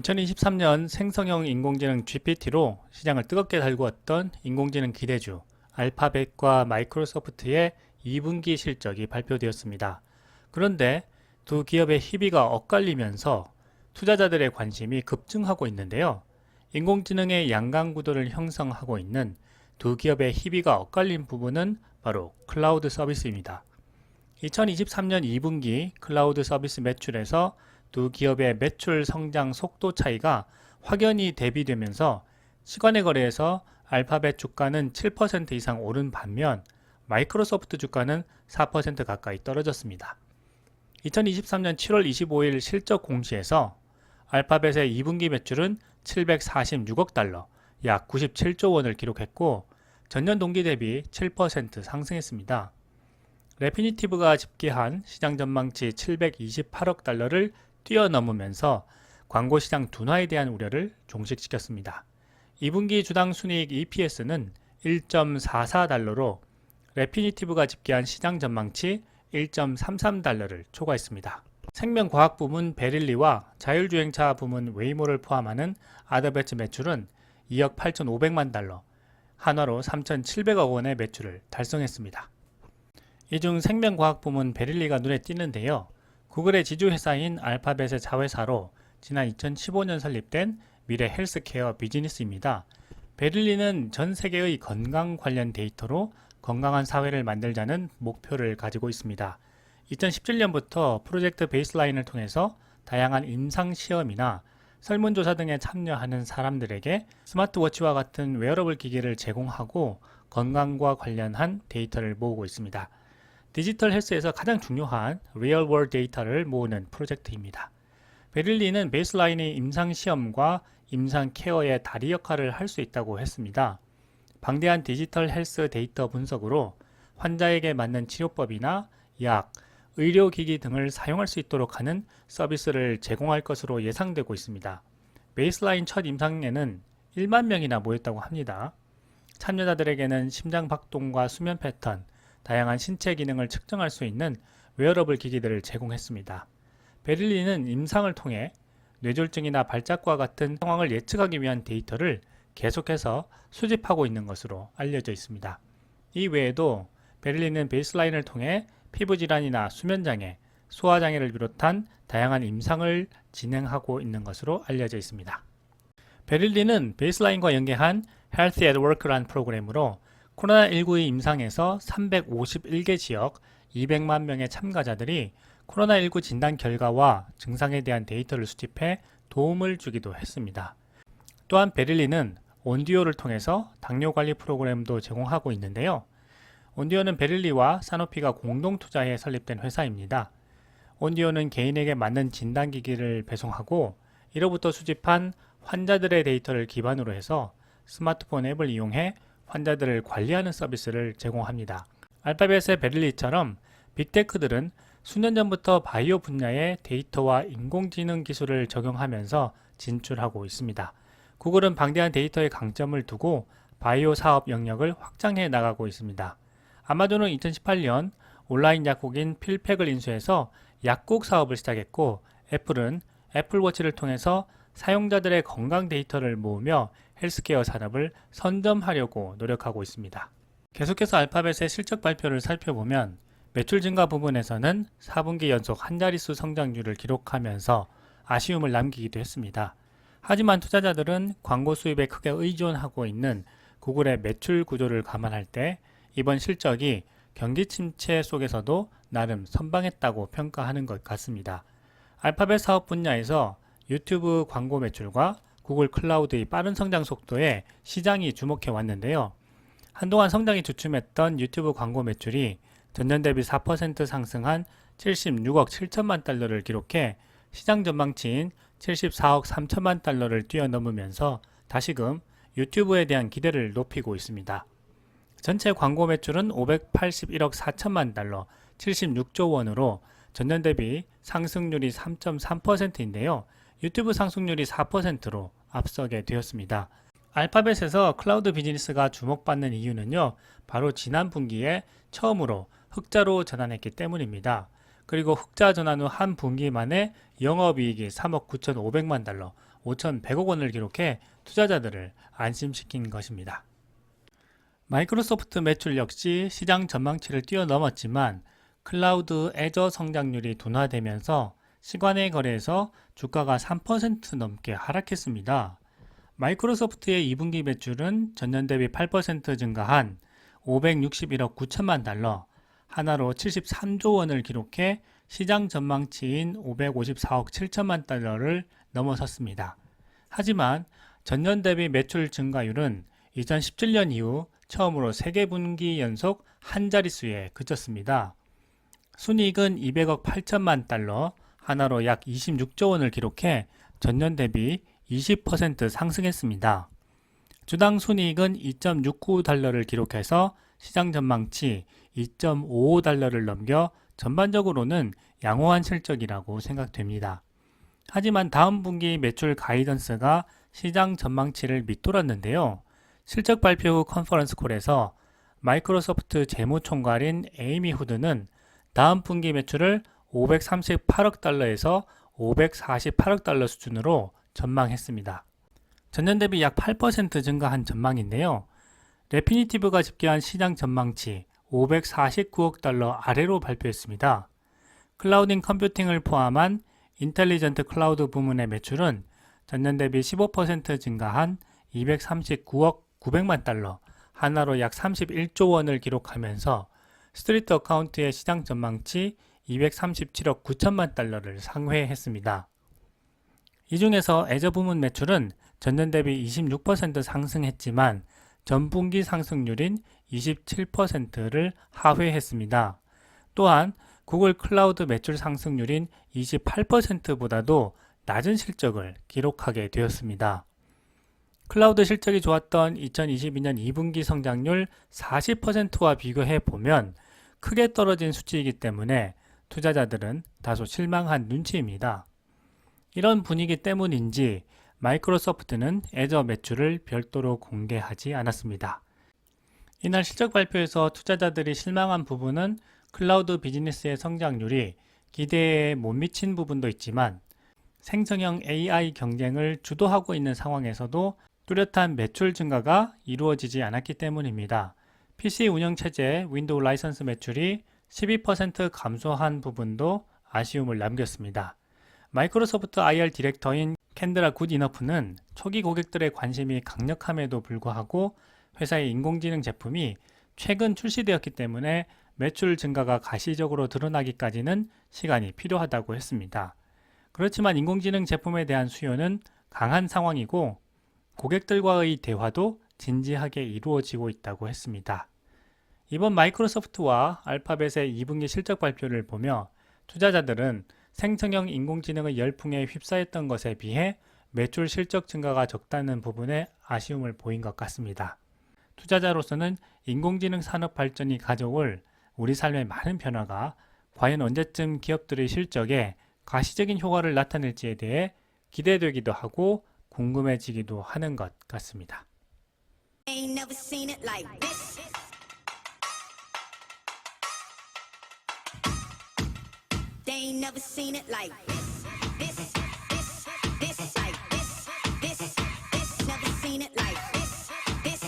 2023년 생성형 인공지능 GPT로 시장을 뜨겁게 달구었던 인공지능 기대주 알파벳과 마이크로소프트의 2분기 실적이 발표되었습니다. 그런데 두 기업의 희비가 엇갈리면서 투자자들의 관심이 급증하고 있는데요. 인공지능의 양강 구도를 형성하고 있는 두 기업의 희비가 엇갈린 부분은 바로 클라우드 서비스입니다. 2023년 2분기 클라우드 서비스 매출에서 두 기업의 매출 성장 속도 차이가 확연히 대비되면서 시간의 거래에서 알파벳 주가는 7% 이상 오른 반면 마이크로소프트 주가는 4% 가까이 떨어졌습니다. 2023년 7월 25일 실적 공시에서 알파벳의 2분기 매출은 746억 달러, 약 97조 원을 기록했고 전년 동기 대비 7% 상승했습니다. 레피니티브가 집계한 시장 전망치 728억 달러를 뛰어넘으면서 광고 시장 둔화에 대한 우려를 종식시켰습니다. 2분기 주당 순이익 EPS는 1.44달러로 레피니티브가 집계한 시장 전망치 1.33달러를 초과했습니다. 생명과학 부문 베릴리와 자율주행차 부문 웨이모를 포함하는 아더배츠 매출은 2억 8,500만 달러, 한화로 3,700억 원의 매출을 달성했습니다. 이 중 생명과학 부문 베릴리가 눈에 띄는데요. 구글의 지주회사인 알파벳의 자회사로 지난 2015년 설립된 미래 헬스케어 비즈니스입니다. 베릴리는 전 세계의 건강 관련 데이터로 건강한 사회를 만들자는 목표를 가지고 있습니다. 2017년부터 프로젝트 베이스라인을 통해서 다양한 임상시험이나 설문조사 등에 참여하는 사람들에게 스마트워치와 같은 웨어러블 기기를 제공하고 건강과 관련한 데이터를 모으고 있습니다. 디지털 헬스에서 가장 중요한 리얼 월드 데이터를 모으는 프로젝트입니다. 베릴리는 베이스라인이 임상시험과 임상 케어의 다리 역할을 할 수 있다고 했습니다. 방대한 디지털 헬스 데이터 분석으로 환자에게 맞는 치료법이나 약, 의료기기 등을 사용할 수 있도록 하는 서비스를 제공할 것으로 예상되고 있습니다. 베이스라인 첫 임상에는 1만 명이나 모였다고 합니다. 참여자들에게는 심장 박동과 수면 패턴, 다양한 신체 기능을 측정할 수 있는 웨어러블 기기들을 제공했습니다. 베릴리는 임상을 통해 뇌졸중이나 발작과 같은 상황을 예측하기 위한 데이터를 계속해서 수집하고 있는 것으로 알려져 있습니다. 이 외에도 베릴리는 베이스라인을 통해 피부질환이나 수면장애, 소화장애를 비롯한 다양한 임상을 진행하고 있는 것으로 알려져 있습니다. 베릴리는 베이스라인과 연계한 Health at Work라는 프로그램으로 코로나19의 임상에서 351개 지역 200만 명의 참가자들이 코로나19 진단 결과와 증상에 대한 데이터를 수집해 도움을 주기도 했습니다. 또한 베릴리는 온디오를 통해서 당뇨 관리 프로그램도 제공하고 있는데요. 온디오는 베릴리와 사노피가 공동 투자해 설립된 회사입니다. 온디오는 개인에게 맞는 진단기기를 배송하고 이로부터 수집한 환자들의 데이터를 기반으로 해서 스마트폰 앱을 이용해 환자들을 관리하는 서비스를 제공합니다. 알파벳의 베릴리처럼 빅테크들은 수년 전부터 바이오 분야의 데이터와 인공지능 기술을 적용하면서 진출하고 있습니다. 구글은 방대한 데이터의 강점을 두고 바이오 사업 영역을 확장해 나가고 있습니다. 아마존은 2018년 온라인 약국인 필팩을 인수해서 약국 사업을 시작했고 애플은 애플워치를 통해서 사용자들의 건강 데이터를 모으며 헬스케어 산업을 선점하려고 노력하고 있습니다. 계속해서 알파벳의 실적 발표를 살펴보면 매출 증가 부분에서는 4분기 연속 한 자릿수 성장률을 기록하면서 아쉬움을 남기기도 했습니다. 하지만 투자자들은 광고 수입에 크게 의존하고 있는 구글의 매출 구조를 감안할 때 이번 실적이 경기 침체 속에서도 나름 선방했다고 평가하는 것 같습니다. 알파벳 사업 분야에서 유튜브 광고 매출과 구글 클라우드의 빠른 성장 속도에 시장이 주목해 왔는데요. 한동안 성장이 주춤했던 유튜브 광고 매출이 전년 대비 4% 상승한 76억 7천만 달러를 기록해 시장 전망치인 74억 3천만 달러를 뛰어넘으면서 다시금 유튜브에 대한 기대를 높이고 있습니다. 전체 광고 매출은 581억 4천만 달러, 76조 원으로 전년 대비 상승률이 3.3%인데요. 유튜브 상승률이 4%로 앞서게 되었습니다. 알파벳에서 클라우드 비즈니스가 주목받는 이유는요, 바로 지난 분기에 처음으로 흑자로 전환했기 때문입니다. 그리고 흑자 전환 후 한 분기 만에 영업이익이 3억 9,500만 달러, 5,100억 원을 기록해 투자자들을 안심시킨 것입니다. 마이크로소프트 매출 역시 시장 전망치를 뛰어넘었지만 클라우드 애저 성장률이 둔화되면서 시간의 거래에서 주가가 3% 넘게 하락했습니다. 마이크로소프트의 2분기 매출은 전년 대비 8% 증가한 561억 9천만 달러, 하나로 73조 원을 기록해 시장 전망치인 554억 7천만 달러를 넘어섰습니다. 하지만 전년 대비 매출 증가율은 2017년 이후 처음으로 3개 분기 연속 한 자릿수에 그쳤습니다. 순이익은 200억 8천만 달러, 하나로 약 26조 원을 기록해 전년 대비 20% 상승했습니다. 주당 순이익은 2.69달러를 기록해서 시장 전망치 2.55달러를 넘겨 전반적으로는 양호한 실적이라고 생각됩니다. 하지만 다음 분기 매출 가이던스가 시장 전망치를 밑돌았는데요. 실적 발표 후 컨퍼런스 콜에서 마이크로소프트 재무총괄인 에이미 후드는 다음 분기 매출을 538억 달러에서 548억 달러 수준으로 전망했습니다. 전년 대비 약 8% 증가한 전망인데요. 레피니티브가 집계한 시장 전망치 549억 달러 아래로 발표했습니다. 클라우딩 컴퓨팅을 포함한 인텔리전트 클라우드 부문의 매출은 전년 대비 15% 증가한 239억 900만 달러, 하나로 약 31조 원을 기록하면서 스트리트 어카운트의 시장 전망치 237억 9천만 달러를 상회했습니다. 이 중에서 애저 부문 매출은 전년 대비 26% 상승했지만 전분기 상승률인 27%를 하회했습니다. 또한 구글 클라우드 매출 상승률인 28%보다도 낮은 실적을 기록하게 되었습니다. 클라우드 실적이 좋았던 2022년 2분기 성장률 40%와 비교해 보면 크게 떨어진 수치이기 때문에 투자자들은 다소 실망한 눈치입니다. 이런 분위기 때문인지 마이크로소프트는 애저 매출을 별도로 공개하지 않았습니다. 이날 실적 발표에서 투자자들이 실망한 부분은 클라우드 비즈니스의 성장률이 기대에 못 미친 부분도 있지만 생성형 AI 경쟁을 주도하고 있는 상황에서도 뚜렷한 매출 증가가 이루어지지 않았기 때문입니다. PC 운영체제 윈도우 라이선스 매출이 12% 감소한 부분도 아쉬움을 남겼습니다. 마이크로소프트 IR 디렉터인 캔드라 굿이너프는 초기 고객들의 관심이 강력함에도 불구하고 회사의 인공지능 제품이 최근 출시되었기 때문에 매출 증가가 가시적으로 드러나기까지는 시간이 필요하다고 했습니다. 그렇지만 인공지능 제품에 대한 수요는 강한 상황이고 고객들과의 대화도 진지하게 이루어지고 있다고 했습니다. 이번 마이크로소프트와 알파벳의 2분기 실적 발표를 보며 투자자들은 생성형 인공지능의 열풍에 휩싸였던 것에 비해 매출 실적 증가가 적다는 부분에 아쉬움을 보인 것 같습니다. 투자자로서는 인공지능 산업 발전이 가져올 우리 삶의 많은 변화가 과연 언제쯤 기업들의 실적에 가시적인 효과를 나타낼지에 대해 기대되기도 하고 궁금해지기도 하는 것 같습니다. Ain't never seen it like this. They ain't never seen it like this.